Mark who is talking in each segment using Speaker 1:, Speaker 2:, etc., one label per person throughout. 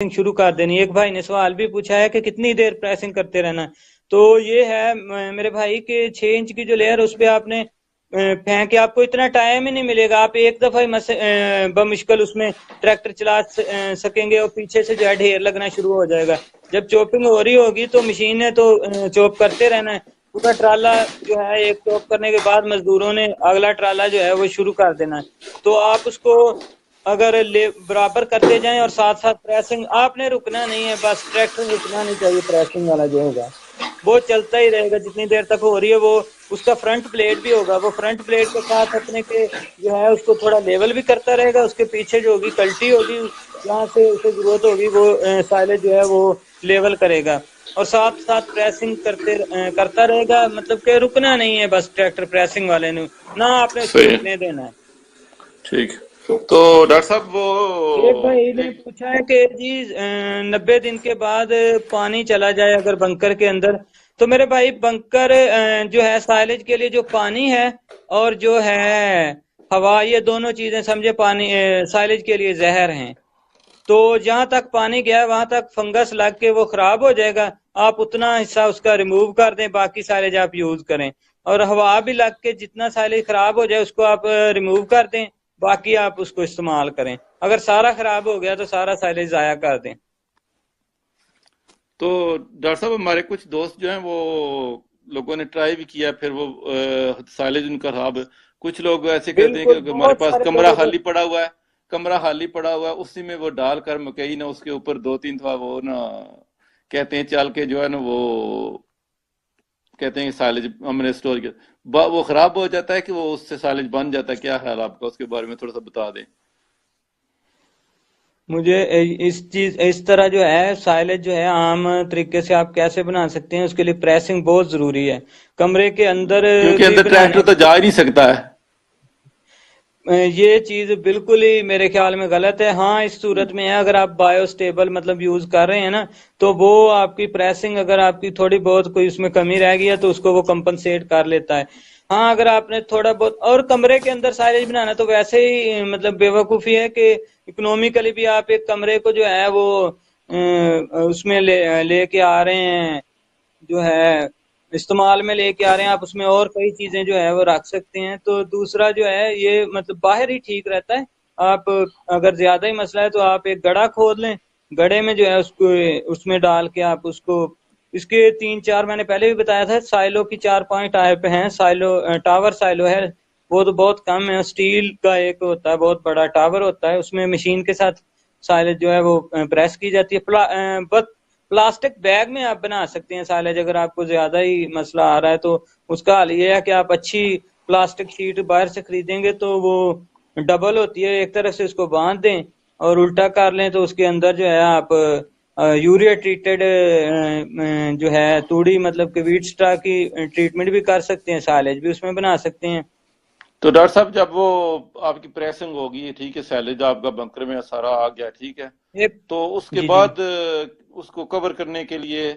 Speaker 1: Pressing शुरू कर देनी। एक भाई ने सवाल भी पूछा है कि कितनी देर प्रेसिंग करते रहना है। तो ये है मेरे भाई के 6 इंच की जो लेयर उस पर आपने फेंक के, आपको इतना टाइम ही नहीं मिलेगा, आप एक दफा ही बमुश्किल उसमें ट्रैक्टर चला सकेंगे और पीछे से जो है ढेर लगना शुरू हो जाएगा। जब चॉपिंग हो रही होगी तो मशीन ने तो चॉप करते रहना है, पूरा ट्राला जो है एक चॉप करने के बाद मजदूरों ने अगला ट्राला जो है वो शुरू कर देना है। तो आप उसको अगर बराबर करते जाएं और साथ साथ प्रेसिंग, आपने रुकना नहीं है, बस ट्रैक्टर रुकना नहीं चाहिए, प्रेसिंग वाला जो होगा वो चलता ही रहेगा जितनी देर तक हो रही है। वो उसका फ्रंट प्लेट भी होगा, वो फ्रंट प्लेट के साथ अपने के जो है उसको थोड़ा लेवल भी करता रहेगा। उसके पीछे जो होगी कल्टी होगी, जहाँ से उसे जरूरत होगी वो साइलेज जो है वो लेवल करेगा और साथ साथ प्रेसिंग करता रहेगा। मतलब कि रुकना नहीं है बस ट्रैक्टर प्रेसिंग वाले ने, ना आपने उसको
Speaker 2: सही है।
Speaker 1: रुकने देना है।
Speaker 2: ठीक। तो डॉक्टर साहब
Speaker 1: एक भाई
Speaker 2: वो
Speaker 1: ने
Speaker 2: एक
Speaker 1: पूछा है कि जी 90 दिन के बाद पानी चला जाए अगर बंकर के अंदर, तो मेरे भाई बंकर जो है साइलेज के लिए जो पानी है और जो है हवा, ये दोनों चीजें समझे पानी साइलेज के लिए जहर हैं। तो जहां तक पानी गया वहां तक फंगस लग के वो खराब हो जाएगा। आप उतना हिस्सा उसका रिमूव कर दें, बाकी साइलेज आप यूज करें। और हवा भी लग के जितना साइलेज खराब हो जाए उसको आप रिमूव कर दें, बाकी आप उसको इस्तेमाल करें। अगर सारा खराब हो गया तो सारा साइलेज जाया कर दें।
Speaker 2: तो डॉक्टर साहब हमारे कुछ दोस्त जो हैं वो लोगों ने ट्राई भी किया, फिर वो साइलेज उनका खराब। कुछ लोग ऐसे कहते हैं
Speaker 1: बिल्कुल,
Speaker 2: कि हमारे
Speaker 1: बहुत
Speaker 2: पास
Speaker 1: सारे
Speaker 2: कमरा
Speaker 1: लोगों को।
Speaker 2: खाली पड़ा हुआ है, कमरा खाली पड़ा हुआ है, उसी में वो डालकर मकई ना उसके ऊपर 2-3 दफा वो ना कहते हैं चल के जो है ना वो कहते हैं कि साइलेज हमने स्टोर किया वो खराब हो जाता है कि वो उससे साइलेज बन जाता है। क्या ख्याल है आपका, उसके बारे में थोड़ा सा बता दें।
Speaker 1: मुझे इस तरह जो है साइलेज जो है आम तरीके से आप कैसे बना सकते हैं, उसके लिए प्रेसिंग बहुत जरूरी है। कमरे के अंदर
Speaker 2: क्योंकि
Speaker 1: भी
Speaker 2: अंदर ट्रैक्टर
Speaker 1: बनाने
Speaker 2: तो जा ही नहीं सकता है।
Speaker 1: ये चीज बिल्कुल ही मेरे ख्याल में गलत है। हाँ, इस सूरत में है अगर आप बायोस्टेबल मतलब यूज कर रहे हैं ना, तो वो आपकी प्रेसिंग अगर आपकी थोड़ी बहुत कोई उसमें कमी रह गई है तो उसको वो कंपनसेट कर लेता है। हाँ, अगर आपने थोड़ा बहुत और कमरे के अंदर साइलेज बनाना तो वैसे ही मतलब बेवकूफी है कि इकोनॉमिकली भी आप एक कमरे को जो है वो उसमें लेके आ रहे हैं, जो है इस्तेमाल में लेके आ रहे हैं आप, उसमें और कई चीजें जो है वो रख सकते हैं। तो दूसरा जो है ये मतलब बाहर ही ठीक रहता है। आप अगर ज्यादा ही मसला है तो आप एक गड़ा खोद लें, गड़े में जो है उसको उसमें डाल के आप उसको, इसके 3-4 मैंने पहले भी बताया था, साइलो की 4-5 टाइप हैं। साइलो टावर साइलो है, वो तो बहुत कम है। स्टील का एक होता है बहुत बड़ा टावर होता है, उसमें मशीन के साथ साइलेज जो है वो प्रेस की जाती है। प्लास्टिक बैग में आप बना सकते हैं साइलेज, अगर आपको ज्यादा ही मसला आ रहा है तो उसका हल ये है कि आप अच्छी प्लास्टिक शीट बाहर से खरीदेंगे तो वो डबल होती है, एक तरफ से उसको बांध दें और उल्टा कर लें तो उसके अंदर जो है आप यूरिया ट्रीटेड जो है तूड़ी मतलब कि वीट स्ट्रा की ट्रीटमेंट भी कर सकते हैं, साइलेज भी उसमें बना सकते हैं।
Speaker 2: तो डॉक्टर साहब जब वो आपकी प्रेसिंग होगी, ठीक है, सैलेज आपका बंकर में सारा आ गया, ठीक है,
Speaker 1: एक
Speaker 2: तो उसके
Speaker 1: जी जी।
Speaker 2: बाद उसको कवर करने के लिए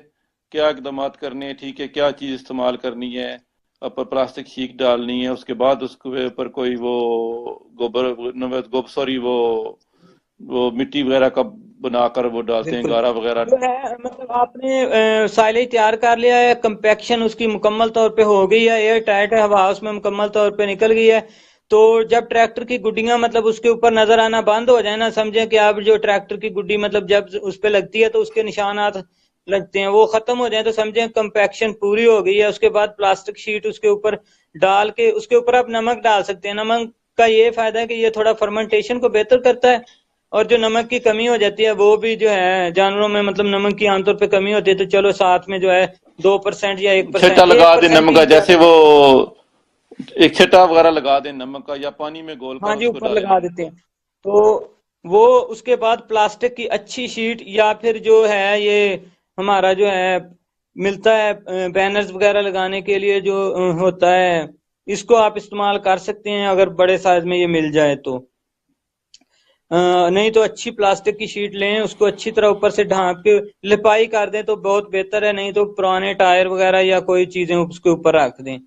Speaker 2: क्या इकदाम करने हैं, ठीक है, क्या चीज इस्तेमाल करनी है, ऊपर प्लास्टिक शीट डालनी है, उसके बाद उसके ऊपर कोई वो गोबर सॉरी वो मिट्टी वगैरह का बनाकर वो डालते हैं,
Speaker 1: बिल्कुल,
Speaker 2: गारा वगैरह।
Speaker 1: जो है मतलब आपने साइलेज तैयार कर लिया है, कंपैक्शन उसकी मुकम्मल तौर पे हो गई है, एयर टाइट है, हवा उसमें मुकम्मल तौर पे निकल गई है। तो जब ट्रैक्टर की गुड्डियां मतलब उसके ऊपर नजर आना बंद हो जाए ना, समझे कि आप जो ट्रैक्टर की गुड्डी मतलब जब उस पे लगती है तो उसके निशानात लगते हैं वो खत्म हो जाए तो समझे कंपैक्शन पूरी हो गई है। उसके बाद प्लास्टिक शीट उसके ऊपर डाल के उसके ऊपर आप नमक डाल सकते हैं। नमक का ये फायदा है कि ये थोड़ा फर्मेंटेशन को बेहतर करता है, और जो नमक की कमी हो जाती है वो भी जो है जानवरों में मतलब नमक की आमतौर पे कमी होती है, तो चलो साथ में जो है 2% या एक
Speaker 2: छट्टा
Speaker 1: परसेंट
Speaker 2: लगा
Speaker 1: एक
Speaker 2: दे
Speaker 1: परसेंट
Speaker 2: नमक
Speaker 1: ही
Speaker 2: का, जैसे
Speaker 1: ज्यादा।
Speaker 2: वो एक छट्टा वगैरह लगा दे नमक का, या पानी में घोल
Speaker 1: हाँ
Speaker 2: कर
Speaker 1: जी,
Speaker 2: उसको
Speaker 1: ऊपर
Speaker 2: डाले
Speaker 1: लगा
Speaker 2: नमक
Speaker 1: देते
Speaker 2: को।
Speaker 1: हैं। तो वो उसके बाद प्लास्टिक की अच्छी शीट या फिर जो है ये हमारा जो है मिलता है बैनर्स वगैरह लगाने के लिए जो होता है, इसको आप इस्तेमाल कर सकते हैं अगर बड़े साइज में ये मिल जाए तो। नहीं तो अच्छी प्लास्टिक की शीट लें, उसको अच्छी तरह ऊपर से ढांक के लिपाई कर दें तो बहुत बेहतर है, नहीं तो पुराने टायर वगैरह या कोई चीजें उसके ऊपर रख दें।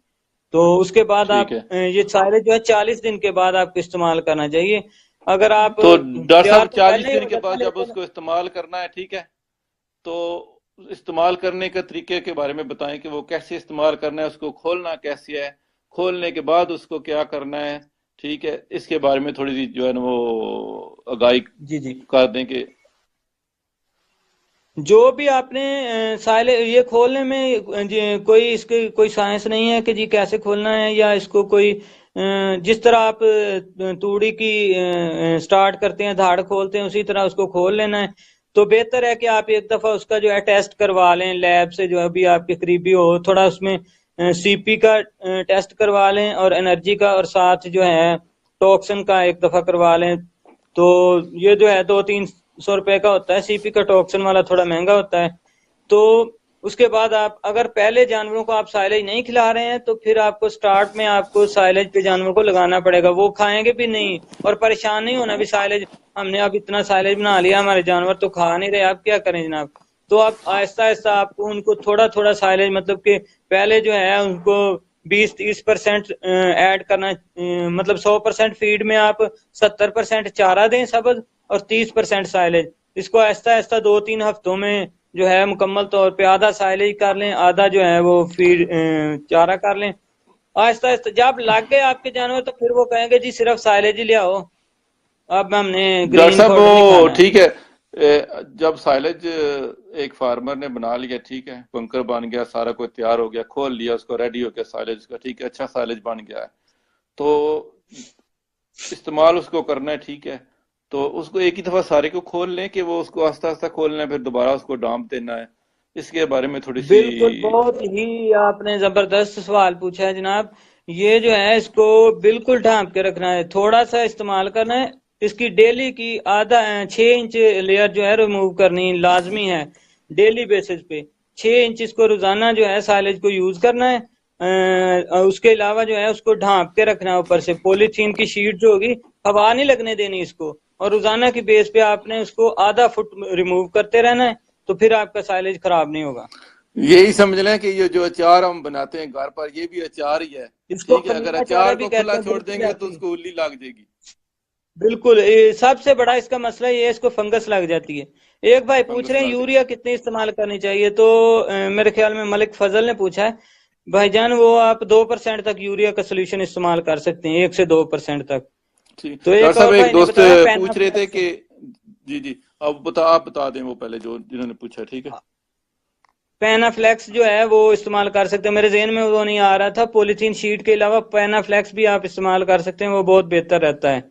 Speaker 1: तो उसके बाद
Speaker 2: ठीक
Speaker 1: आप
Speaker 2: है।
Speaker 1: ये सारे जो है 40 दिन के बाद आपको इस्तेमाल करना चाहिए। अगर आप
Speaker 2: तो डॉक्टर
Speaker 1: तैयार
Speaker 2: साहब
Speaker 1: तो
Speaker 2: 40
Speaker 1: पहले ही
Speaker 2: दिन
Speaker 1: हो
Speaker 2: के
Speaker 1: जाता
Speaker 2: बाद जब
Speaker 1: लेकिन
Speaker 2: उसको इस्तेमाल करना है, ठीक है, तो इस्तेमाल करने के तरीके के बारे में बताएं कि वो कैसे इस्तेमाल करना है, उसको खोलना कैसे है, खोलने के बाद उसको क्या करना है, ठीक है, इसके बारे में थोड़ी सी जो है ना वो आगाही
Speaker 1: जी जी।
Speaker 2: कर दें कि
Speaker 1: जो भी आपने साइले ये खोलने में कोई इसके कोई साइंस नहीं है कि जी कैसे खोलना है, या इसको कोई जिस तरह आप तूड़ी की स्टार्ट करते हैं, धाड़ खोलते हैं, उसी तरह उसको खोल लेना है। तो बेहतर है कि आप एक दफा उसका जो है टेस्ट करवा लें लैब से, जो अभी आपके करीबी हो, थोड़ा उसमें सीपी का टेस्ट करवा लें और एनर्जी का, और साथ जो है टॉक्सन का एक दफा करवा लें। तो ये जो है 200-300 रुपए का होता है, सीपी का टॉक्सन वाला थोड़ा महंगा होता है। तो उसके बाद आप अगर पहले जानवरों को आप साइलेज नहीं खिला रहे हैं, तो फिर आपको स्टार्ट में आपको साइलेज पे जानवरों को लगाना पड़ेगा। वो खाएंगे भी नहीं और परेशान नहीं होना भी साइलेज, हमने अब इतना साइलेज बना लिया, हमारे जानवर तो खा नहीं रहे, आप क्या करें जनाब। तो आप आहिस्ता आहिस्ता आपको उनको थोड़ा थोड़ा साइलेज, मतलब कि पहले जो है उनको 20-30% ऐड करना, मतलब 100% फीड में आप 70% चारा दें सबज और 30% साइलेज। इसको आहिस्ता आहिस्ता 2-3 हफ्तों में जो है मुकम्मल तौर पे आधा साइलेज कर लें, आधा जो है वो फीड चारा कर लें। आहिस्ता आहिस्ता जब लग गए आपके जानवर, तो फिर वो कहेंगे जी सिर्फ साइलेज ही ले आओ, अब हमने
Speaker 2: डॉक्टर
Speaker 1: ग्रीन
Speaker 2: साहब
Speaker 1: फॉडर नहीं
Speaker 2: वो
Speaker 1: खाना है।
Speaker 2: ठीक है, जब साइलेज एक फार्मर ने बना लिया, ठीक है, बंकर बन गया, सारा कुछ तैयार हो गया, खोल लिया उसको, रेडी हो गया साइलेज का, ठीक है, अच्छा साइलेज बन गया है, तो इस्तेमाल उसको करना है, ठीक है, तो उसको एक ही दफा सारे को खोल लें कि वो उसको आस्ता आस्ता खोलना है, फिर दोबारा उसको डांप देना है, इसके बारे में थोड़ी सी।
Speaker 1: बिल्कुल, बहुत ही आपने जबरदस्त सवाल पूछा है जनाब। ये जो है इसको बिल्कुल ढांप के रखना है, थोड़ा सा इस्तेमाल करना है। इसकी डेली की 6 इंच लेयर जो है रिमूव करनी लाजमी है, डेली बेसिस पे। 6 इंच इसको रोजाना जो है साइलेज को यूज करना है। और उसके अलावा जो है उसको ढांप के रखना है, ऊपर से पॉलीथीन की शीट जो होगी, हवा नहीं लगने देनी इसको। और रोजाना की बेस पे आपने उसको आधा फुट रिमूव करते रहना है, तो फिर आपका साइलेज खराब नहीं होगा।
Speaker 2: यही समझ लें कि ये जो अचार हम बनाते हैं घर पर, ये भी अचार ही है,
Speaker 1: इसको
Speaker 2: ठीक है, अगर
Speaker 1: पनीरा चारा
Speaker 2: अचार
Speaker 1: भी
Speaker 2: को
Speaker 1: कहते
Speaker 2: खुला
Speaker 1: हैं,
Speaker 2: छोड़
Speaker 1: बिल्कुल
Speaker 2: देंगे तो
Speaker 1: ऐसे ही।
Speaker 2: उसको उल्ली लग जाएगी।
Speaker 1: बिल्कुल, सबसे बड़ा इसका मसला ये है, इसको फंगस लग जाती है। एक भाई पूछ
Speaker 2: फंगस
Speaker 1: रहे हैं
Speaker 2: लग
Speaker 1: यूरिया कितनी इस्तेमाल करनी चाहिए, तो मेरे ख्याल में मलिक फजल ने पूछा है। भाईजान वो आप 2% तक यूरिया का सोल्यूशन इस्तेमाल कर सकते हैं, 1 से 2% तक।
Speaker 2: ठीक।
Speaker 1: तो
Speaker 2: डॉक्टर
Speaker 1: एक
Speaker 2: साहब
Speaker 1: और
Speaker 2: एक
Speaker 1: भाई ने
Speaker 2: दोस्त
Speaker 1: बताया
Speaker 2: पूछ रहे थे
Speaker 1: पैनाफ्लेक्स।
Speaker 2: कि जी जी, आप बता दें वो पहले जो जिन्होंने पूछा, ठीक है।
Speaker 1: पैनाफ्लेक्स जो है वो इस्तेमाल कर सकते हैं, मेरे जेहन में वो नहीं आ रहा था। पॉलीथीन शीट के अलावा पैनाफ्लेक्स भी आप इस्तेमाल कर सकते हैं, वो बहुत बेहतर रहता है।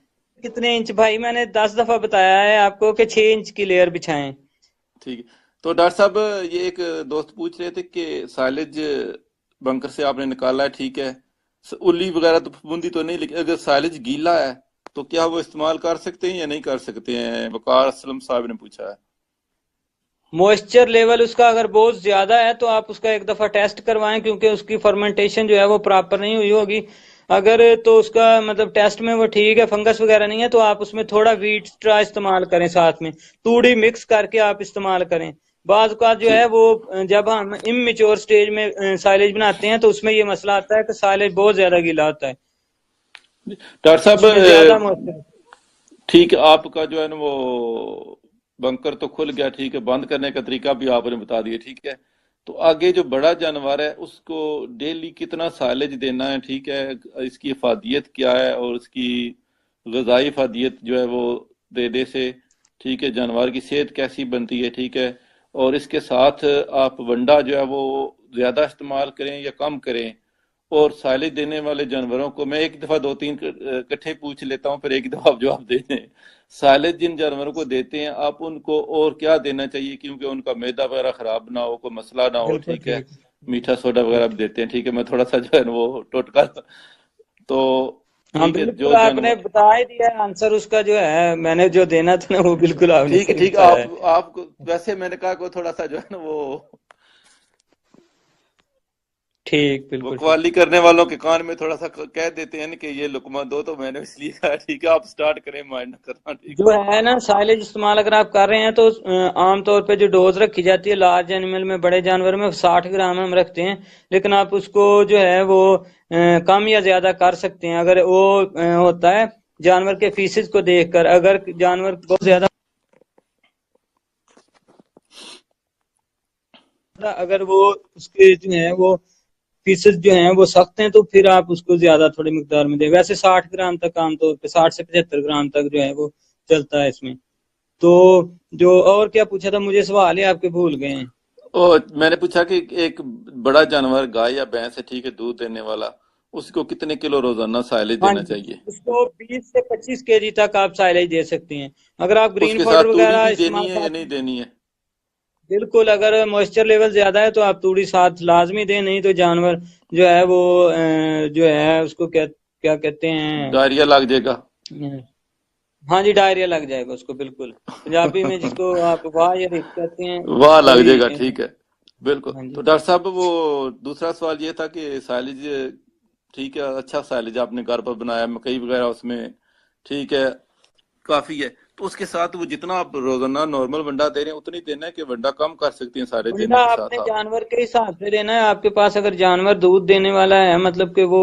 Speaker 1: कितने इंच भाई, मैंने 10 दफा बताया है आपको कि 6 इंच की लेयर बिछाएं।
Speaker 2: ठीक है, तो डॉक्टर साहब ये एक दोस्त पूछ रहे थे कि साइलेज बंकर से आपने निकाला है, ठीक है, उल्ली वगैरह तो बूंदी तो नहीं, लेकिन अगर साइलेज गीला है तो क्या वो इस्तेमाल कर सकते हैं या नहीं कर सकते हैं, वकार असलम साहब ने पूछा है।
Speaker 1: मॉइस्चर लेवल उसका अगर बहुत ज्यादा है, तो आप उसका एक दफा टेस्ट करवाएं, क्योंकि उसकी फर्मेंटेशन जो है वो प्रॉपर नहीं हुई होगी। अगर तो उसका मतलब टेस्ट में वो ठीक है, फंगस वगैरह नहीं है, तो आप उसमें थोड़ा व्हीट स्ट्रा इस्तेमाल करें, साथ में तूड़ी मिक्स करके आप इस्तेमाल करें। बाज का जो है
Speaker 2: ठीक।
Speaker 1: वो जब हम इमेच्योर स्टेज में साइलेज बनाते हैं, तो उसमें ये मसला आता है कि साइलेज बहुत ज्यादा गीला होता है,
Speaker 2: डॉक्टर साहब
Speaker 1: उसमें ज्यादा मॉइस्चर।
Speaker 2: ठीक है, आपका जो है ना वो बंकर तो खुल गया, ठीक है, बंद करने का तरीका भी आपने बता दिया, ठीक है, तो आगे जो बड़ा जानवर है उसको डेली कितना साइलेज देना है, ठीक है, इसकी इफादियत क्या है और उसकी ग़िज़ाई इफादियत जो है वो देने से, ठीक है, जानवर की सेहत कैसी बनती है, ठीक है, और इसके साथ आप वंडा जो है वो ज्यादा इस्तेमाल करें या कम करें, और साइलेज देने वाले जानवरों को मैं एक दफा दो तीन इकट्ठे पूछ लेता हूँ, फिर एक दफा आप जवाब दे दें। साइलेज जिन जानवरों को देते हैं आप उनको और क्या देना चाहिए, क्योंकि उनका मैदा वगैरह खराब ना हो, कोई मसला ना हो,
Speaker 1: बिल्कुल
Speaker 2: ठीक है,
Speaker 1: ठीक।
Speaker 2: मीठा सोडा वगैरह भी देते हैं, ठीक है, मैं थोड़ा सा जो है ना वो टोटका, तो
Speaker 1: हाँ
Speaker 2: ठीक है,
Speaker 1: बिल्कुल,
Speaker 2: जो
Speaker 1: आपने
Speaker 2: जानवर,
Speaker 1: बता ही दिया है आंसर उसका, जो है मैंने जो देना था ना, वो बिल्कुल आपने
Speaker 2: ठीक है,
Speaker 1: सही
Speaker 2: ठीक है,
Speaker 1: बताया है।
Speaker 2: आपको वैसे मैंने कहा को थोड़ा सा जो है ना वो
Speaker 1: ठीक, बिल्कुल ठीक।
Speaker 2: बकवाली करने वालों के कान में थोड़ा सा कह देते हैं ना कि ये लुकमा दो, तो मैंने इसलिए कहा ठीक है आप स्टार्ट करें, माइंड ना करना, ठीक
Speaker 1: जो है ना साइलेज इस्तेमाल अगर आप कर रहे हैं, तो आमतौर पे जो डोज रखी जाती है लार्ज एनिमल में, बड़े जानवर में 60 ग्राम हम रखते हैं। लेकिन आप उसको जो है वो कम या ज्यादा कर सकते हैं, अगर वो होता है जानवर के फीसेज को देखकर, अगर जानवर बहुत ज्यादा, अगर वो उसके जो है वो फीसेज जो हैं वो सख्त हैं, तो फिर आप उसको ज्यादा थोड़ी मिकदार में दें। वैसे 60 ग्राम तक आमतौर पे, 60 से 75 ग्राम तक जो है वो चलता है इसमें। तो जो और क्या पूछा था, मुझे सवाल ही आपके भूल गए हैं।
Speaker 2: और मैंने पूछा कि एक बड़ा जानवर गाय या भैंस है, ठीक है, दूध देने वाला, उसको कितने किलो रोजाना साइलेज
Speaker 1: हाँ
Speaker 2: देना
Speaker 1: जी,
Speaker 2: चाहिए?
Speaker 1: उसको 20 से 25 केजी तक आप साइलेज दे सकते हैं। अगर आप ग्रीन
Speaker 2: उसके
Speaker 1: पाउडर
Speaker 2: साथ तूड़ी
Speaker 1: वगैरह
Speaker 2: भी देनी
Speaker 1: इस्तेमाल
Speaker 2: है या
Speaker 1: करते
Speaker 2: नहीं
Speaker 1: हैं,
Speaker 2: देनी है?
Speaker 1: बिल्कुल, अगर मॉइस्चर लेवल ज्यादा है तो आप तूड़ी साथ लाजमी दें, नहीं तो जानवर जो है वो जो है उसको क्या क्या कहते हैं,
Speaker 2: डायरिया लग जाएगा।
Speaker 1: हाँ जी, डायरिया लग जाएगा उसको, बिल्कुल। पंजाबी में जिसको आप वाह या रिक कहते हैं,
Speaker 2: वाह लग
Speaker 1: वही
Speaker 2: जाएगा, ठीक है। बिल्कुल।
Speaker 1: हाँ
Speaker 2: तो
Speaker 1: जी।
Speaker 2: डॉक्टर साहब, वो दूसरा सवाल ये था कि साइलेज, ठीक है, अच्छा साइलेज आपने घर पर बनाया, मकई वगैरह उसमें, ठीक है, काफी है। तो उसके साथ वो जितना आप रोजाना नॉर्मल वंडा दे रहे हैं उतनी देना है कि वंडा कम कर सकती हैं सारे
Speaker 1: वंडा
Speaker 2: देने के
Speaker 1: आपने
Speaker 2: साथ आप?
Speaker 1: जानवर के हिसाब से देना है। आपके पास अगर जानवर दूध देने वाला है, मतलब कि वो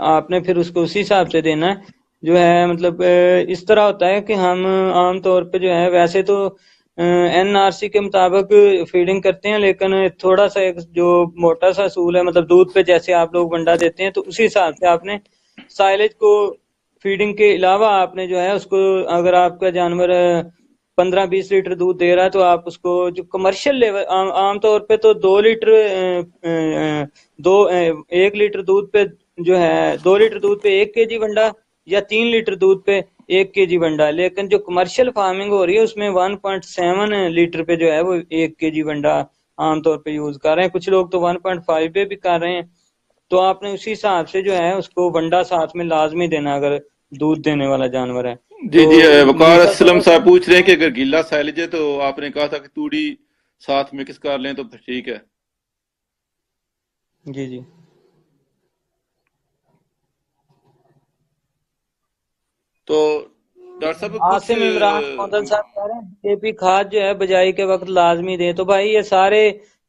Speaker 1: आपने फिर उसको उसी हिसाब से देना है। जो है मतलब इस तरह होता है कि हम आम तौर पे जो है, वैसे तो एनआरसी के मुताबिक फीडिंग करते हैं, लेकिन थोड़ा सा एक जो मोटा सा असूल है, मतलब दूध पे जैसे आप लोग वंडा देते हैं, तो उसी हिसाब से आपने साइलेज को, फीडिंग के अलावा आपने जो है उसको, अगर आपका जानवर 15-20 लीटर दूध दे रहा है, तो आप उसको जो कमर्शियल लेवल, आमतौर पे तो 2 लीटर, 1 लीटर दूध पे जो है, 2 लीटर दूध पे 1 केजी वंडा, या 3 लीटर दूध पे 1 केजी वंडा। लेकिन जो कमर्शियल फार्मिंग हो रही है उसमें 1.7 लीटर पे जो है वो 1 केजी वंडा आमतौर पे यूज कर रहे हैं। कुछ लोग तो 1.5 पे भी कर रहे हैं। तो आपने उसी हिसाब से जो है उसको वंडा साथ में लाजमी देना, अगर दूध देने वाला जानवर है
Speaker 2: जी
Speaker 1: तो।
Speaker 2: जी, वकार
Speaker 1: मीठा
Speaker 2: असलम
Speaker 1: थोड़ा सा,
Speaker 2: साहब पूछ रहे हैं कि अगर गीला साइलेज है तो आपने कहा था कि तूड़ी साथ मिक्स कर लें तो फिर ठीक है।
Speaker 1: जी जी।
Speaker 2: तो डॉक्टर साहब कुछ
Speaker 1: आसिम इमरान मौदल साहब कह रहे हैं डीएपी खाद जो है बिजाई के वक्त लाजमी दें। तो भाई ये सारे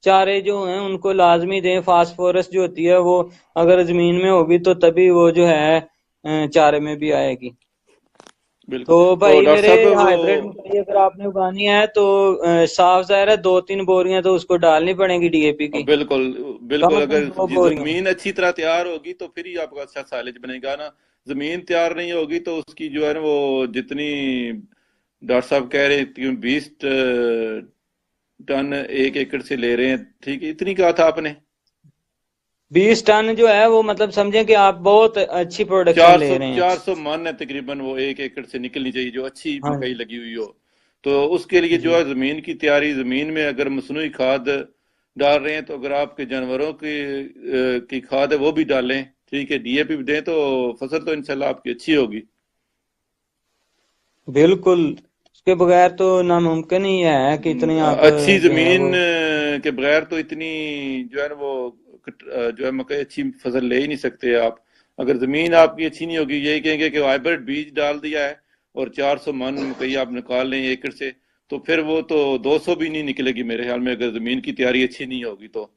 Speaker 1: चारे जो हैं उनको लाजमी दें। फास्फोरस जो होती है वो अगर जमीन में होगी तो तभी वो जो है चारे में भी आएगी।
Speaker 2: बिल्कुल।
Speaker 1: तो
Speaker 2: तो
Speaker 1: भाई
Speaker 2: डॉक्टर
Speaker 1: मेरे
Speaker 2: साहब वो,
Speaker 1: हाइब्रिड मकई अगर आपने उगानी है तो साफ जाहिर है 2-3 बोरियां तो उसको डालनी पड़ेंगी डीएपी की,
Speaker 2: बिल्कुल
Speaker 1: कम
Speaker 2: बिल्कुल,
Speaker 1: से कम
Speaker 2: अगर
Speaker 1: दो
Speaker 2: ये
Speaker 1: बोरियां
Speaker 2: जमीन अच्छी तरह तैयार होगी तो फिर ही आपका अच्छा साइलेज बनेगा ना। जमीन तैयार नहीं होगी तो उसकी जो है ना वो जितनी डॉक्टर साहब कह रहे हैं कि 20 टन 1 एकड़ से ले रहे हैं, ठीक है, इतनी कहा था आपने?
Speaker 1: 20 टन जो है वो मतलब समझें कि आप बहुत अच्छी प्रोडक्शन
Speaker 2: चार
Speaker 1: ले
Speaker 2: सौ
Speaker 1: रहे हैं।
Speaker 2: 400 मन है तकरीबन, वो 1 एकड़ से निकलनी चाहिए जो अच्छी
Speaker 1: हाँ
Speaker 2: मकई लगी हुई हो। तो उसके लिए जो
Speaker 1: जी,
Speaker 2: है जमीन की तैयारी, जमीन में अगर मसनूई खाद डाल रहे हैं तो अगर आपके जानवरों की खाद है वो भी डालें, ठीक है, डीएपी भी दें तो फसल तो इंशाल्लाह आपकी अच्छी होगी।
Speaker 1: बिल्कुल। उसके बगैर तो नामुमकिन ही है कि इतनी आप
Speaker 2: अच्छी
Speaker 1: जो है
Speaker 2: जमीन
Speaker 1: वो।
Speaker 2: के बगैर तो इतनी जो है ना वो जो है मकई अच्छी फसल ले ही नहीं सकते आप। अगर जमीन आपकी अच्छी नहीं होगी, यही कहेंगे कि हाइब्रिड बीज डाल दिया है और 400 मन मकई आप निकाल लें 1 एकड़ से, तो फिर वो तो 200 भी नहीं निकलेगी मेरे ख्याल में, अगर जमीन की तैयारी अच्छी नहीं होगी तो।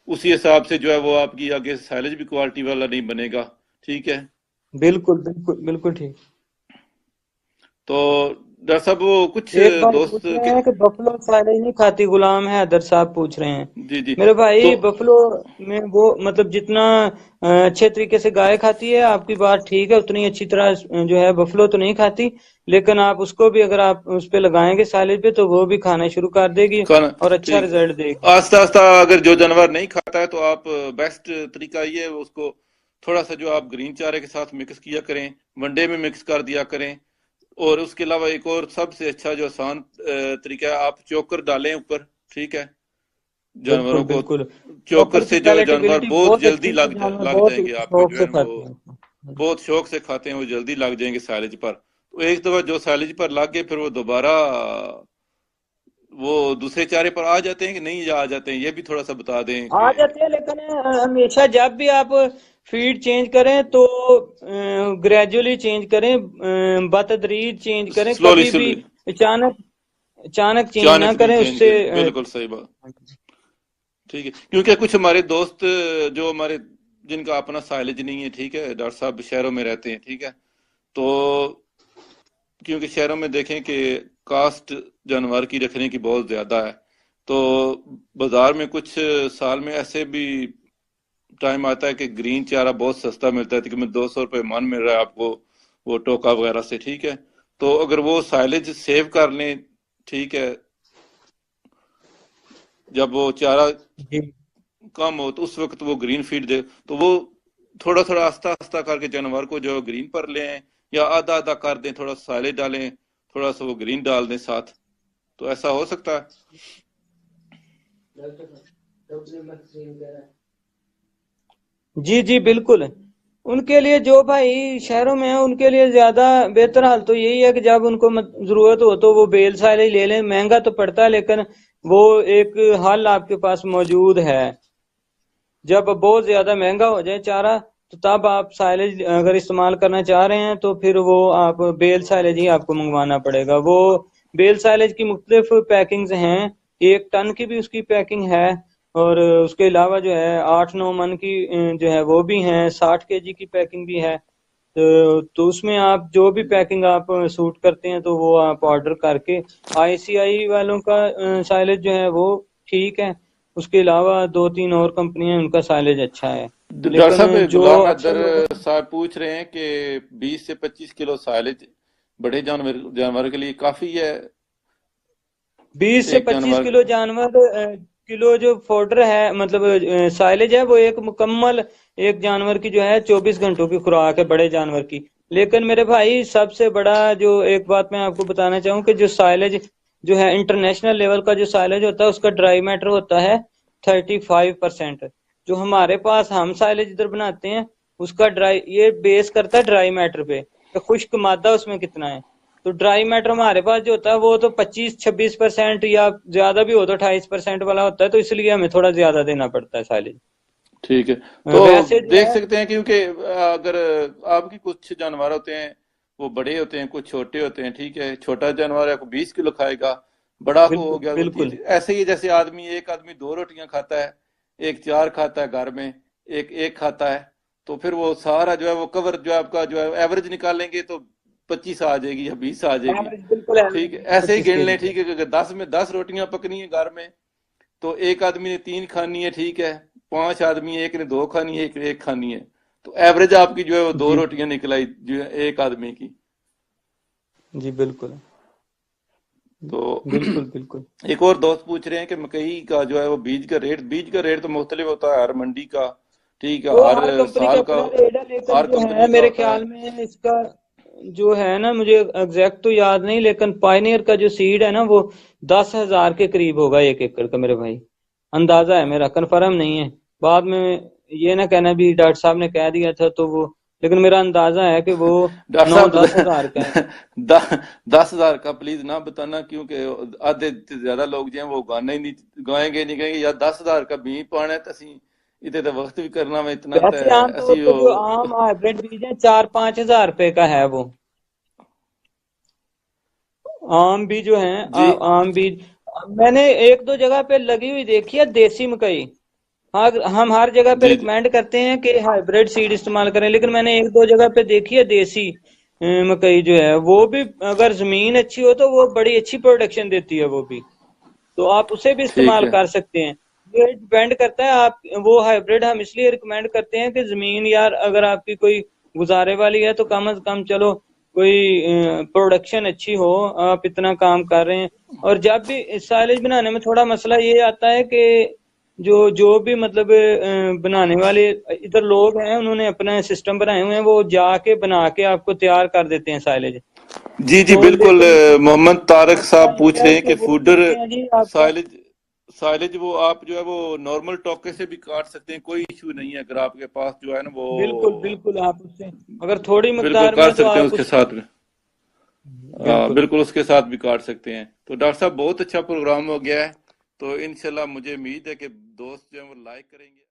Speaker 2: उसी हिसाब से जो है वो आपकी आगे साइलेज भी क्वालिटी वाला नहीं बनेगा, ठीक है।
Speaker 1: बिल्कुल बिल्कुल बिल्कुल ठीक।
Speaker 2: तो डॉक्टर साहब वो कुछ
Speaker 1: एक भाई
Speaker 2: दोस्त
Speaker 1: पूछ रहे
Speaker 2: के,
Speaker 1: हैं कि बफलो साइलेज नहीं खाती, गुलाम हैदर साहब पूछ रहे हैं।
Speaker 2: जी जी,
Speaker 1: मेरे
Speaker 2: तो
Speaker 1: भाई बफलो में वो मतलब जितना अच्छे तरीके से गाय खाती है, आपकी बात ठीक है, उतनी अच्छी तरह जो है बफलो तो नहीं खाती। लेकिन आप उसको भी अगर आप उस पे लगाएंगे साइलेज पे तो वो भी खाना शुरू कर देगी
Speaker 2: खाना,
Speaker 1: और अच्छा
Speaker 2: ठीक।
Speaker 1: रिजल्ट देगी।
Speaker 2: आस्ता आस्ता अगर जो जानवर नहीं खाता है तो आप, बेस्ट तरीका ये है उसको थोड़ा सा जो आप ग्रीन चारे के साथ मिक्स किया करें, वनडे में मिक्स कर दिया करें। और उसके अलावा एक और सबसे अच्छा जो आसान तरीका है, आप चोकर डालें ऊपर, ठीक है,
Speaker 1: बिल्कुल
Speaker 2: जानवरों को।
Speaker 1: बिल्कुल।
Speaker 2: चोकर
Speaker 1: चोकर की
Speaker 2: से जो जानवर
Speaker 1: पैलेटेबिलिटी
Speaker 2: बहुत
Speaker 1: बहुत
Speaker 2: जल्दी
Speaker 1: अच्छी है, जानवर
Speaker 2: लग
Speaker 1: बहुत
Speaker 2: जाएंगे आपके,
Speaker 1: शौक
Speaker 2: जो है
Speaker 1: से
Speaker 2: ना वो
Speaker 1: खाते हैं।
Speaker 2: बहुत शौक से खाते हैं, वो जल्दी लग जाएंगे साइलेज पर। तो एक दफा जो साइलेज पर लग गए फिर वो दोबारा वो दूसरे चारे पर आ जाते हैं कि नहीं आ जाते हैं, ये भी थोड़ा सा बता दें
Speaker 1: आ
Speaker 2: कि।
Speaker 1: जाते हैं, लेकिन हमेशा जब भी आप फीड चेंज करें तो ग्रेजुअली चेंज करें, बतदरीज चेंज करें,
Speaker 2: स्लोली
Speaker 1: कभी भी
Speaker 2: स्लोली,
Speaker 1: अचानक अचानक चेंज ना
Speaker 2: अचानक नहीं
Speaker 1: करें
Speaker 2: चेंज
Speaker 1: उससे
Speaker 2: करें, बिल्कुल सही बात, ठीक है। क्योंकि कुछ हमारे दोस्त जो हमारे जिनका अपना साइलेज नहीं है, ठीक है, डॉक्टर साहब शहरों में रहते हैं, ठीक है, तो क्योंकि शहरों में देखें कि कास्ट जानवर की रखने की बहुत ज्यादा है, तो बाजार में कुछ साल में ऐसे भी टाइम आता है कि ग्रीन चारा बहुत सस्ता मिलता है, तकरीबन 200 रुपये मन मिल रहा है आपको वो टोका वगैरह से, ठीक है। तो अगर वो साइलेज सेव कर लें, ठीक है, जब वो चारा
Speaker 1: जी
Speaker 2: कम हो तो उस वक्त वो ग्रीन फीड दे, तो वो थोड़ा थोड़ा आस्ता आस्ता करके जानवर को जो ग्रीन पर लें, या आधा आधा कर दें, थोड़ा साइलेज डालें, थोड़ा सा वो ग्रीन डाल दें साथ, तो ऐसा हो सकता है।
Speaker 1: जी जी बिल्कुल। उनके लिए जो भाई शहरों में है उनके लिए ज्यादा बेहतर हाल तो यही है कि जब उनको जरूरत हो तो वो बेल साइलेज ले लें। महंगा तो पड़ता है लेकिन वो एक हल आपके पास मौजूद है। जब बहुत ज्यादा महंगा हो जाए चारा तो तब आप साइलेज अगर इस्तेमाल करना चाह रहे हैं तो फिर वो आप बेल साइलेज ही आपको मंगवाना पड़ेगा। वो बेल साइलेज की मुख्तलिफ पैकिंग्स हैं, 1 टन की भी उसकी पैकिंग है, और उसके अलावा जो है 8-9 मन की जो है वो भी है, 60 kg की पैकिंग भी है। तो उसमें आप जो भी पैकिंग आप सूट करते हैं तो वो आप ऑर्डर करके, आईसीआई वालों का साइलेज जो है वो ठीक है। उसके अलावा 2-3 और कंपनियां उनका साइलेज अच्छा है,
Speaker 2: डॉक्टर साहब,
Speaker 1: लेकिन जो
Speaker 2: गुलाम
Speaker 1: अक्सर
Speaker 2: हैदर
Speaker 1: लोग
Speaker 2: साहब पूछ रहे हैं कि 20 से 25 किलो साइलेज बड़े जानवर जानवर के लिए काफी है।
Speaker 1: 20 से
Speaker 2: एक
Speaker 1: 25
Speaker 2: जानवर।
Speaker 1: किलो जानवर किलो जो फोडर है मतलब साइलेज है वो एक मुकम्मल एक जानवर की जो है 24 घंटों की खुराक है बड़े जानवर की। लेकिन मेरे भाई सबसे बड़ा जो एक बात मैं आपको बताना चाहूँ कि जो साइलेज जो है इंटरनेशनल लेवल का जो साइलेज होता है उसका ड्राई मैटर होता है 35%। जो हमारे पास हम साइलेज इधर बनाते हैं उसका ड्राई ये बेस करता है ड्राई मैटर पे कि खुश्क मादा उसमें कितना है। तो ड्राई मैटर हमारे पास जो होता है वो तो 25-26% या ज्यादा भी हो तो 28% वाला होता है, तो इसलिए हमें थोड़ा ज्यादा देना पड़ता है साइलेज।
Speaker 2: ठीक है, तो
Speaker 1: वैसे जो
Speaker 2: देख
Speaker 1: है
Speaker 2: सकते हैं, क्योंकि अगर आपकी कुछ जानवर होते हैं वो बड़े होते हैं, कुछ छोटे होते हैं, ठीक है। छोटा जानवर है 20 किलो खाएगा, बड़ा को हो
Speaker 1: बिल्कुल
Speaker 2: गया वो
Speaker 1: बिल्कुल
Speaker 2: 30। ऐसे ही जैसे एक आदमी 2 रोटियां खाता है, एक 4 खाता है घर में, एक एक खाता है, तो फिर वो सारा जो है वो कवर जो है आपका जो है एवरेज निकालेंगे तो 25 आ जाएगी या 20 आ जाएगी।
Speaker 1: एवरेज बिल्कुल
Speaker 2: ठीक
Speaker 1: एवरेज
Speaker 2: है,
Speaker 1: बीस
Speaker 2: ऐसे ही
Speaker 1: पच्चीस
Speaker 2: गिन
Speaker 1: के
Speaker 2: लें,
Speaker 1: जी है।
Speaker 2: ठीक है, कि 10 में 10 रोटियां पकनी है घर में, तो एक आदमी ने 3 खानी है, ठीक है। 5 आदमी, एक ने 2 खानी है, एक ने 1 खानी है, तो एवरेज आपकी जो है वो दो
Speaker 1: जी
Speaker 2: रोटियां निकल आई जो है एक आदमी की।
Speaker 1: जी बिल्कुल
Speaker 2: तो
Speaker 1: बिल्कुल बिल्कुल।
Speaker 2: एक और दोस्त पूछ रहे हैं कि मकई का जो है वो बीज का रेट तो मुख्तलिफ होता है हर मंडी का, ठीक है,
Speaker 1: वो
Speaker 2: हर
Speaker 1: हर कंपनी का
Speaker 2: साल का,
Speaker 1: अपना रेट है लेकिन
Speaker 2: हर
Speaker 1: जो है
Speaker 2: कंपनी का
Speaker 1: मेरे
Speaker 2: होता है।
Speaker 1: ख्याल में इसका जो है ना मुझे एग्जैक्ट तो याद नहीं, लेकिन पायनियर का जो सीड है ना वो 10,000 के करीब होगा 1 एकड़ का मेरे भाई। अंदाजा है मेरा, कंफर्म नहीं है। बाद में ये ना कहना भी डॉक्टर साहब ने कह दिया था तो वो, लेकिन मेरा अंदाजा है कि वो
Speaker 2: डॉक्टर
Speaker 1: नौ
Speaker 2: साहब,
Speaker 1: दस हजार का है।
Speaker 2: 10,000 का प्लीज ना बताना, क्योंकि आधे से ज्यादा लोग जो हैं वो गाने ही नहीं गाएंगे, नहीं कहेंगे यार 10,000 का भी पाना है तो असी इतने तो वक्त भी करना में इतना तो
Speaker 1: वैसे आमतौर
Speaker 2: असी
Speaker 1: पे जो
Speaker 2: वो।
Speaker 1: आम हाइब्रिड बीज है 4-5 हजार रुपए का है वो। आम भी जो है
Speaker 2: जी
Speaker 1: आम बीज मैंने 1-2 जगह पे लगी हुई देखी है देसी मकई। हाँ हम हर जगह पे
Speaker 2: जी जी।
Speaker 1: रिकमेंड करते हैं कि हाइब्रिड सीड इस्तेमाल करें, लेकिन मैंने 1-2 जगह पे देखी है देसी मकई जो है वो भी अगर जमीन अच्छी हो तो वो बड़ी अच्छी प्रोडक्शन देती है वो भी। तो आप उसे भी
Speaker 2: ठीक
Speaker 1: इस्तेमाल
Speaker 2: है।
Speaker 1: कर सकते हैं। ये डिपेंड करता है आप वो हाइब्रिड हम इसलिए रिकमेंड करते हैं कि जमीन यार अगर आपकी कोई गुजारे वाली है तो कम से कम चलो कोई प्रोडक्शन अच्छी हो, आप इतना काम कर रहे हैं। और जब भी साइलेज बनाने में थोड़ा मसला ये आता है कि जो जो भी मतलब बनाने वाले इधर लोग हैं उन्होंने अपना सिस्टम बनाए हुए हैं, वो जाके बना के आपको तैयार कर देते हैं साइलेज।
Speaker 2: जी जी
Speaker 1: तो
Speaker 2: बिल्कुल।
Speaker 1: लेकिन
Speaker 2: मोहम्मद तारक
Speaker 1: मसला
Speaker 2: साहब पूछ
Speaker 1: ये
Speaker 2: रहे
Speaker 1: है
Speaker 2: हैं
Speaker 1: कि
Speaker 2: कि
Speaker 1: वो
Speaker 2: फूडर
Speaker 1: कहते हैं जी आपका
Speaker 2: साइलेज साइलेज वो आप जो है वो नॉर्मल टोके से भी काट सकते हैं, कोई इशू नहीं है, अगर आपके पास जो है ना वो
Speaker 1: बिल्कुल बिल्कुल आप उससे अगर थोड़ी
Speaker 2: बिल्कुल
Speaker 1: मकदार में
Speaker 2: काट
Speaker 1: है तो
Speaker 2: सकते हैं
Speaker 1: आप
Speaker 2: उसके
Speaker 1: उससे
Speaker 2: साथ में।
Speaker 1: बिल्कुल
Speaker 2: बिल्कुल उसके साथ भी काट सकते हैं। तो डॉक्टर साहब बहुत अच्छा प्रोग्राम हो गया है, तो इंशाल्लाह मुझे उम्मीद है कि दोस्त जो है वो लाइक करेंगे।